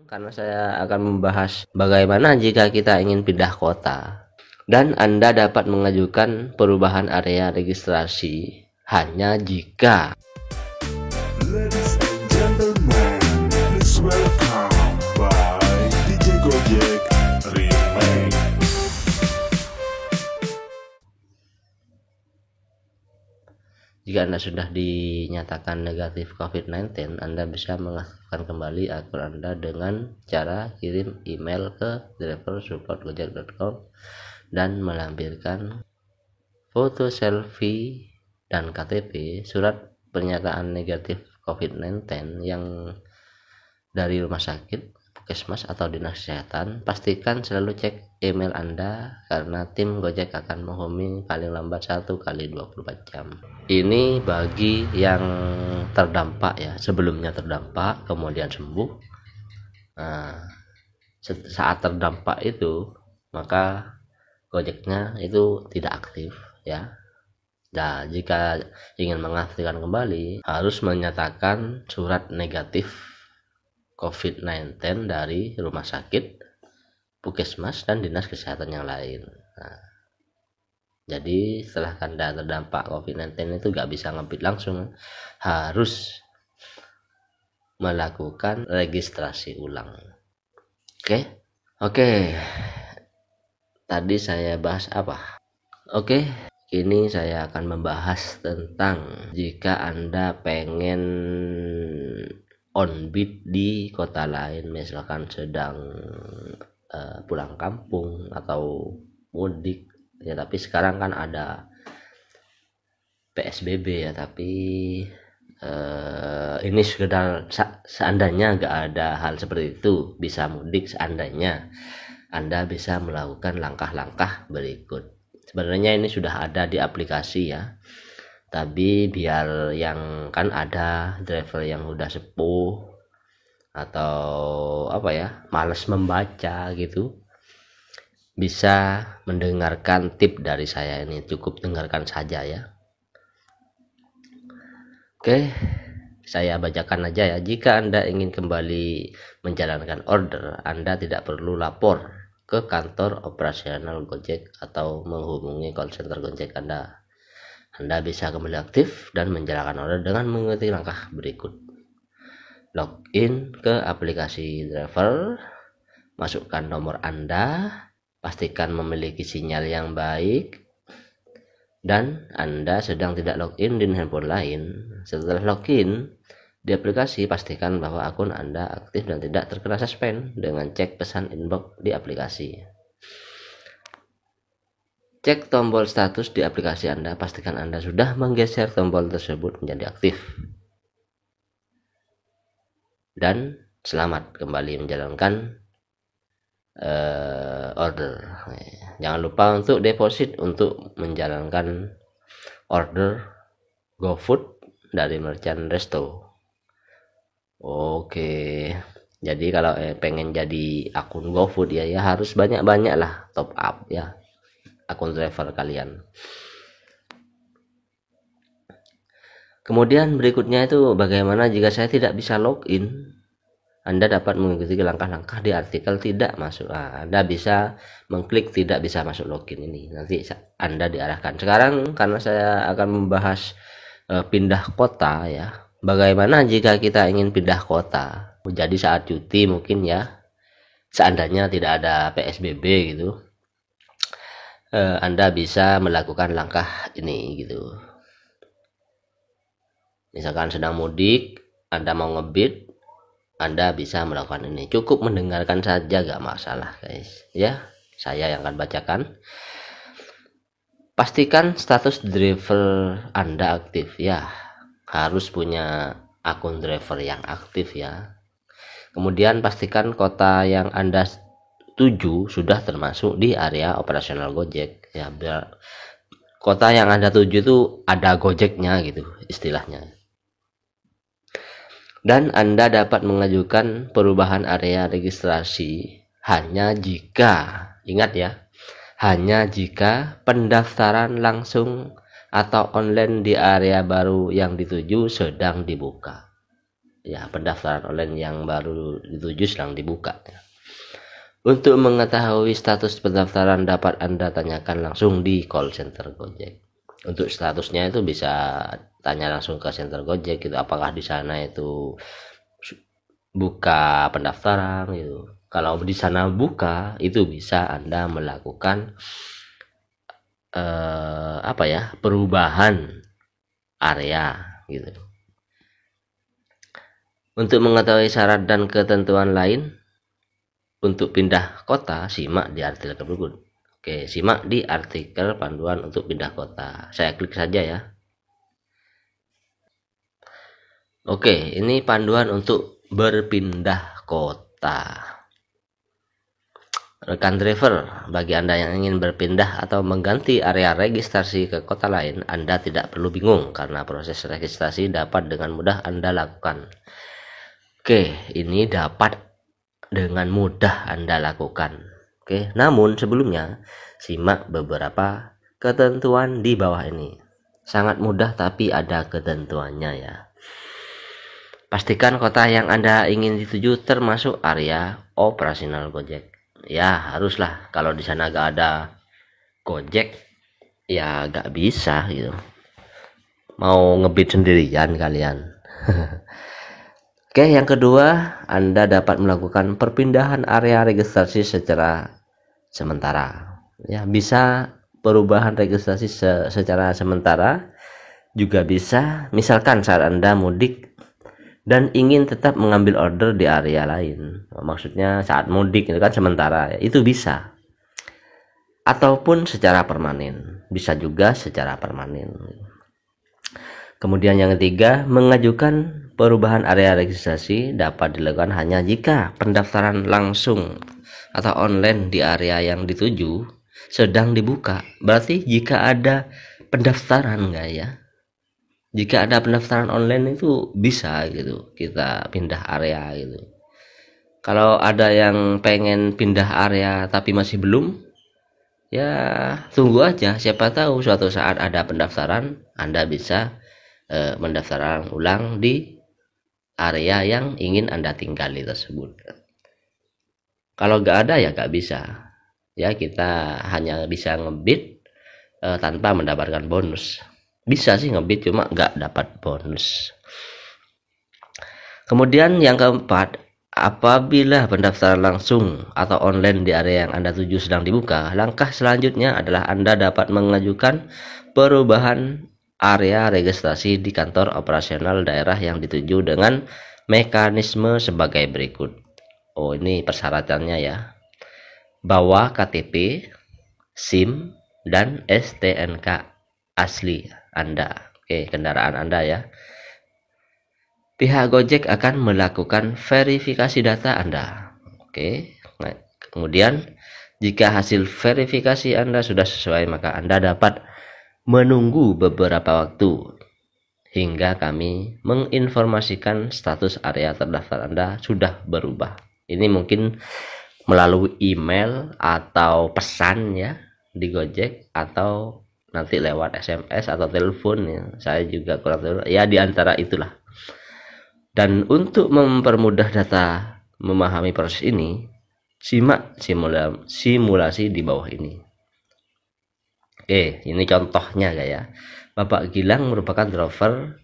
Karena saya akan membahas bagaimana jika kita ingin pindah kota dan Anda dapat mengajukan perubahan area registrasi hanya jika Ladies and gentlemen, please welcome by DJ Gojek Remake. jika Anda sudah dinyatakan negatif COVID-19, Anda bisa mengaktifkan kembali akun Anda dengan cara kirim email ke driversupport.gojek.com dan melampirkan foto selfie dan KTP, surat pernyataan negatif COVID-19 yang dari rumah sakit, puskesmas atau dinas kesehatan. Pastikan selalu cek email Anda karena tim Gojek akan menghubungi paling lambat 1 kali 24 jam. Ini bagi yang terdampak ya, sebelumnya terdampak kemudian sembuh. Nah, saat terdampak itu maka Gojeknya itu tidak aktif ya. Nah, jika ingin mengaktifkan kembali harus menyatakan surat negatif COVID-19 dari rumah sakit, puskesmas dan dinas kesehatan yang lain. Nah, jadi setelah Anda terdampak COVID-19 itu gak bisa ngebit langsung, harus melakukan registrasi ulang. Oke. Tadi saya bahas apa? Oke, kini saya akan membahas tentang jika Anda pengen on beat di kota lain, misalkan sedang pulang kampung atau mudik ya, tapi sekarang kan ada PSBB ya, tapi ini sekedar seandainya nggak ada hal seperti itu, bisa mudik, seandainya Anda bisa melakukan langkah-langkah berikut. Sebenarnya ini sudah ada di aplikasi ya, tapi biar yang kan ada driver yang udah sepuh atau apa ya, malas membaca gitu, bisa mendengarkan tip dari saya ini. Cukup dengarkan saja ya. Oke, saya bacakan aja ya. Jika Anda ingin kembali menjalankan order, Anda tidak perlu lapor ke kantor operasional Gojek atau menghubungi call center Gojek Anda. Anda bisa kembali aktif dan menjalankan order dengan mengikuti langkah berikut. Login ke aplikasi driver, masukkan nomor Anda, pastikan memiliki sinyal yang baik, dan Anda sedang tidak login di handphone lain. Setelah login di aplikasi, pastikan bahwa akun Anda aktif dan tidak terkena suspend dengan cek pesan inbox di aplikasi. Cek tombol status di aplikasi Anda, pastikan Anda sudah menggeser tombol tersebut menjadi aktif. Dan selamat kembali menjalankan order. Jangan lupa untuk deposit untuk menjalankan order GoFood dari merchant resto. Oke, jadi kalau pengen jadi akun GoFood ya harus banyak-banyak lah top up ya akun driver kalian. Kemudian berikutnya itu bagaimana jika saya tidak bisa login. Anda dapat mengikuti langkah-langkah di artikel tidak masuk. Anda bisa mengklik tidak bisa masuk login ini. Nanti Anda diarahkan. Sekarang karena saya akan membahas pindah kota ya. Bagaimana jika kita ingin pindah kota? Jadi saat cuti mungkin ya. Seandainya tidak ada PSBB gitu. Anda bisa melakukan langkah ini gitu. Misalkan sedang mudik, Anda mau ngebit, Anda bisa melakukan ini. Cukup mendengarkan saja, gak masalah guys ya. Saya yang akan bacakan. Pastikan status driver Anda aktif ya. Harus punya akun driver yang aktif ya. Kemudian pastikan kota yang Anda tuju sudah termasuk di area operasional Gojek ya. Biar kota yang Anda tuju itu ada Gojeknya gitu istilahnya. Dan Anda dapat mengajukan perubahan area registrasi hanya jika, ingat ya, hanya jika pendaftaran langsung atau online di area baru yang dituju sedang dibuka. ya pendaftaran online yang baru dituju sedang dibuka. Untuk mengetahui status pendaftaran dapat Anda tanyakan langsung di call center Gojek. Untuk statusnya itu bisa tanya langsung ke center Gojek gitu, apakah di sana itu buka pendaftaran gitu. Kalau di sana buka, itu bisa Anda melakukan perubahan area gitu. Untuk mengetahui syarat dan ketentuan lain untuk pindah kota, simak di artikel berikut. Oke, simak di artikel panduan untuk pindah kota. Saya klik saja ya. Oke, ini panduan untuk berpindah kota. Rekan driver, bagi Anda yang ingin berpindah atau mengganti area registrasi ke kota lain, Anda tidak perlu bingung karena proses registrasi dapat dengan mudah Anda lakukan. Oke, ini dapat dengan mudah Anda lakukan. Oke, namun sebelumnya simak beberapa ketentuan di bawah ini. Sangat mudah tapi ada ketentuannya ya. Pastikan kota yang Anda ingin dituju termasuk area operasional Gojek. Ya haruslah, kalau di sana gak ada Gojek ya gak bisa gitu. Mau ngebit sendirian kalian. Oke, yang kedua, Anda dapat melakukan perpindahan area registrasi secara sementara. Ya, bisa perubahan registrasi secara sementara, juga bisa misalkan saat Anda mudik dan ingin tetap mengambil order di area lain. Maksudnya saat mudik itu kan sementara, itu bisa. Ataupun secara permanen, bisa juga secara permanen. Kemudian yang ketiga, mengajukan perubahan area registrasi dapat dilakukan hanya jika pendaftaran langsung atau online di area yang dituju sedang dibuka. Berarti jika ada pendaftaran enggak ya? Jika ada pendaftaran online itu bisa gitu, kita pindah area gitu. Kalau ada yang pengen pindah area tapi masih belum, ya tunggu aja, siapa tahu suatu saat ada pendaftaran, Anda bisa mendaftarkan ulang di area yang ingin Anda tinggali tersebut. Kalau nggak ada ya nggak bisa. Ya kita hanya bisa ngebit tanpa mendapatkan bonus. Bisa sih ngebit cuma nggak dapat bonus. Kemudian yang keempat, apabila pendaftaran langsung atau online di area yang Anda tuju sedang dibuka, langkah selanjutnya adalah Anda dapat mengajukan perubahan area registrasi di kantor operasional daerah yang dituju dengan mekanisme sebagai berikut. Oh, ini persyaratannya ya. Bawa KTP, SIM, dan STNK asli Anda. Oke, kendaraan Anda ya. Pihak Gojek akan melakukan verifikasi data Anda. Oke. Nah, kemudian jika hasil verifikasi Anda sudah sesuai, maka Anda dapat menunggu beberapa waktu hingga kami menginformasikan status area terdaftar Anda sudah berubah. Ini mungkin melalui email atau pesan ya di Gojek, atau nanti lewat SMS atau telepon ya. Saya juga kurang tahu ya, di antara itulah. Dan untuk mempermudah data memahami proses ini, simak simulasi di bawah ini. Oke, ini contohnya ya. Bapak Gilang merupakan driver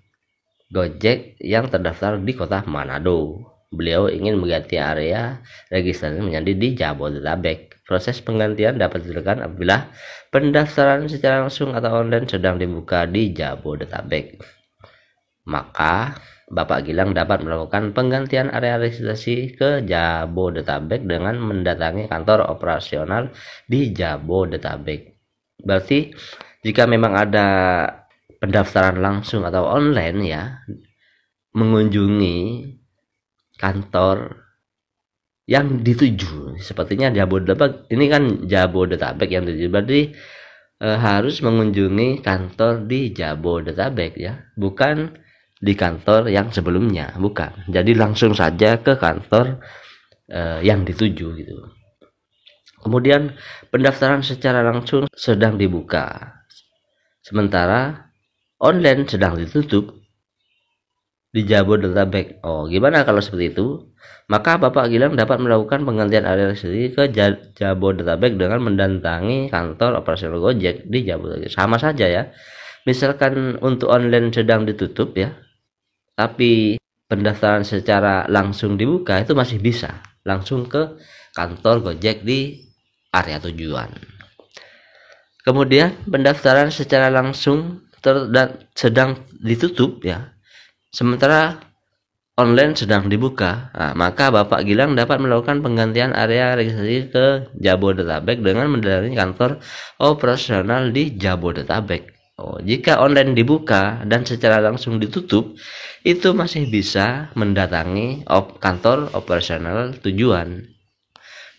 Gojek yang terdaftar di kota Manado. Beliau ingin mengganti area registrasi menjadi di Jabodetabek. Proses penggantian dapat dilakukan apabila pendaftaran secara langsung atau online sedang dibuka di Jabodetabek. Maka Bapak Gilang dapat melakukan penggantian area registrasi ke Jabodetabek dengan mendatangi kantor operasional di Jabodetabek. Berarti jika memang ada pendaftaran langsung atau online ya, mengunjungi kantor yang dituju, sepertinya Jabodetabek, ini kan Jabodetabek yang dituju, berarti harus mengunjungi kantor di Jabodetabek ya, bukan di kantor yang sebelumnya, bukan. Jadi langsung saja ke kantor yang dituju gitu. Kemudian pendaftaran secara langsung sedang dibuka, sementara online sedang ditutup. di Jabodetabek. Oh, gimana kalau seperti itu? Maka Bapak Gilang dapat melakukan penggantian area registrasi ke Jabodetabek dengan mendatangi kantor operasional Gojek di Jabodetabek. Sama saja ya. Misalkan untuk online sedang ditutup ya, tapi pendaftaran secara langsung dibuka, itu masih bisa langsung ke kantor Gojek di area tujuan. Kemudian pendaftaran secara langsung sedang ditutup ya, sementara online sedang dibuka. Nah, maka Bapak Gilang dapat melakukan penggantian area registrasi ke Jabodetabek dengan mendatangi kantor operasional di Jabodetabek. Oh, jika online dibuka dan secara langsung ditutup, itu masih bisa mendatangi kantor operasional tujuan.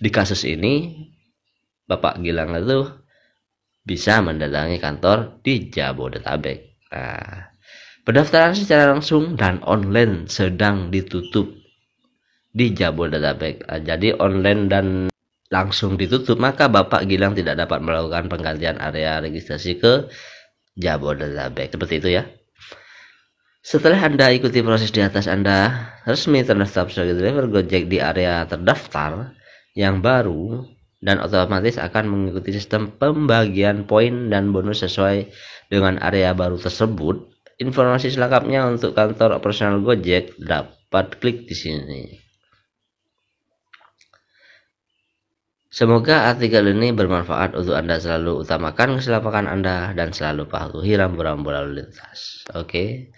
Di kasus ini, Bapak Gilang itu bisa mendatangi kantor di Jabodetabek. Nah, pendaftaran secara langsung dan online sedang ditutup di Jabodetabek. Jadi online dan langsung ditutup, maka Bapak Gilang tidak dapat melakukan penggantian area registrasi ke Jabodetabek. Seperti itu ya. Setelah Anda ikuti proses di atas, Anda resmi terdaftar sebagai driver Gojek di area terdaftar yang baru dan otomatis akan mengikuti sistem pembagian poin dan bonus sesuai dengan area baru tersebut. Informasi selengkapnya untuk kantor operasional Gojek dapat klik di sini. Semoga artikel ini bermanfaat untuk Anda. Selalu utamakan keselamatan Anda dan selalu patuhi rambu-rambu lalu lintas. Oke.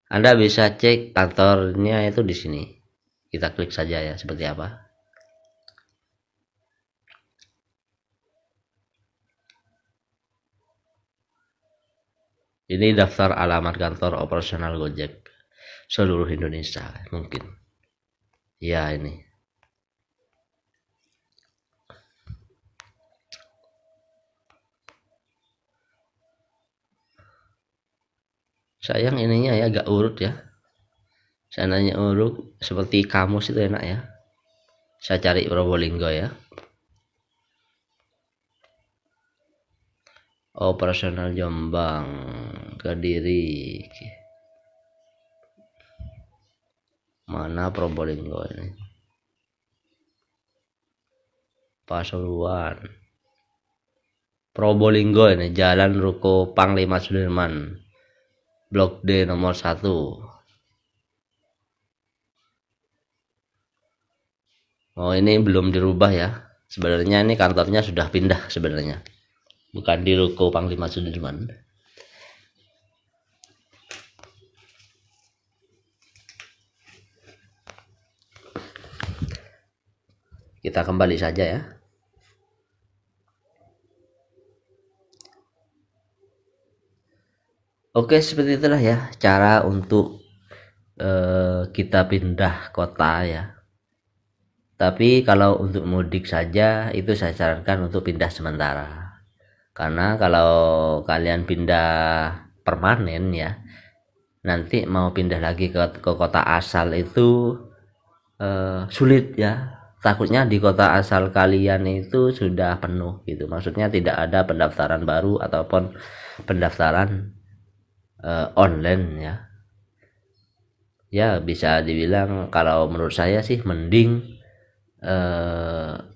Anda bisa cek kantornya itu di sini. Kita klik saja ya seperti apa. Ini daftar alamat kantor operasional Gojek seluruh Indonesia mungkin. Ya, ini. Sayang ininya ya agak urut ya. Sananya urut seperti kamus itu enak ya. Saya cari Probolinggo ya. Operasional Jombang, Kediri. Mana Probolinggo ini? Pasuruan. Probolinggo ini Jalan Ruko Panglima Sudirman. Blok D nomor 1. Oh, ini belum dirubah ya. Sebenarnya ini kantornya sudah pindah sebenarnya. Bukan di Ruko Panglima Sudirman. Kita kembali saja ya. Oke, seperti itulah ya cara untuk kita pindah kota ya. Tapi kalau untuk mudik saja itu saya sarankan untuk pindah sementara. Karena kalau kalian pindah permanen ya, nanti mau pindah lagi ke kota asal itu sulit ya. Takutnya di kota asal kalian itu sudah penuh gitu. Maksudnya tidak ada pendaftaran baru ataupun pendaftaran online ya. Ya bisa dibilang kalau menurut saya sih mending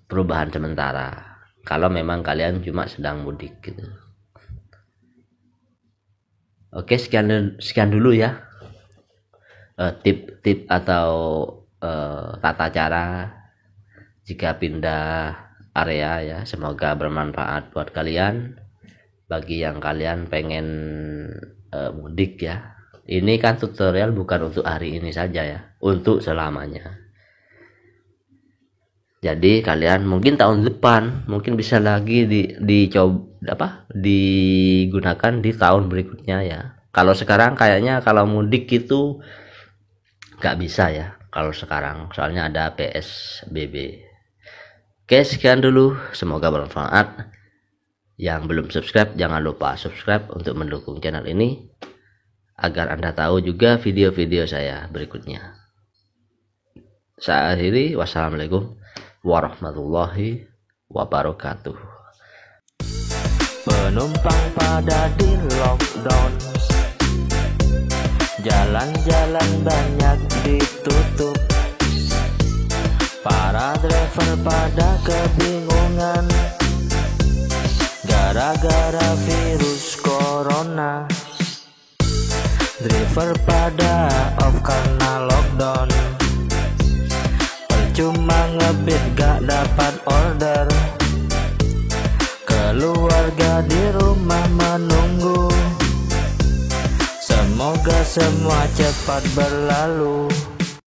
perubahan sementara kalau memang kalian cuma sedang mudik gitu. Oke, sekian dulu ya tip-tip atau tata cara jika pindah area ya. Semoga bermanfaat buat kalian. Bagi yang kalian pengen mudik ya, ini kan tutorial bukan untuk hari ini saja ya, untuk selamanya. Jadi kalian mungkin tahun depan mungkin bisa lagi digunakan di tahun berikutnya ya. Kalau sekarang kayaknya kalau mudik itu nggak bisa ya kalau sekarang, soalnya ada PSBB. Oke, sekian dulu, semoga bermanfaat. Yang belum subscribe jangan lupa subscribe untuk mendukung channel ini agar Anda tahu juga video-video saya berikutnya. Saya akhiri, wassalamualaikum warahmatullahi wabarakatuh. Penumpang pada di lockdown, Jalan-jalan banyak ditutup, para driver pada kebingungan gara-gara virus corona. Driver pada off karena lockdown, percuma ngebit gak dapat order. Keluarga di rumah menunggu, semoga semua cepat berlalu.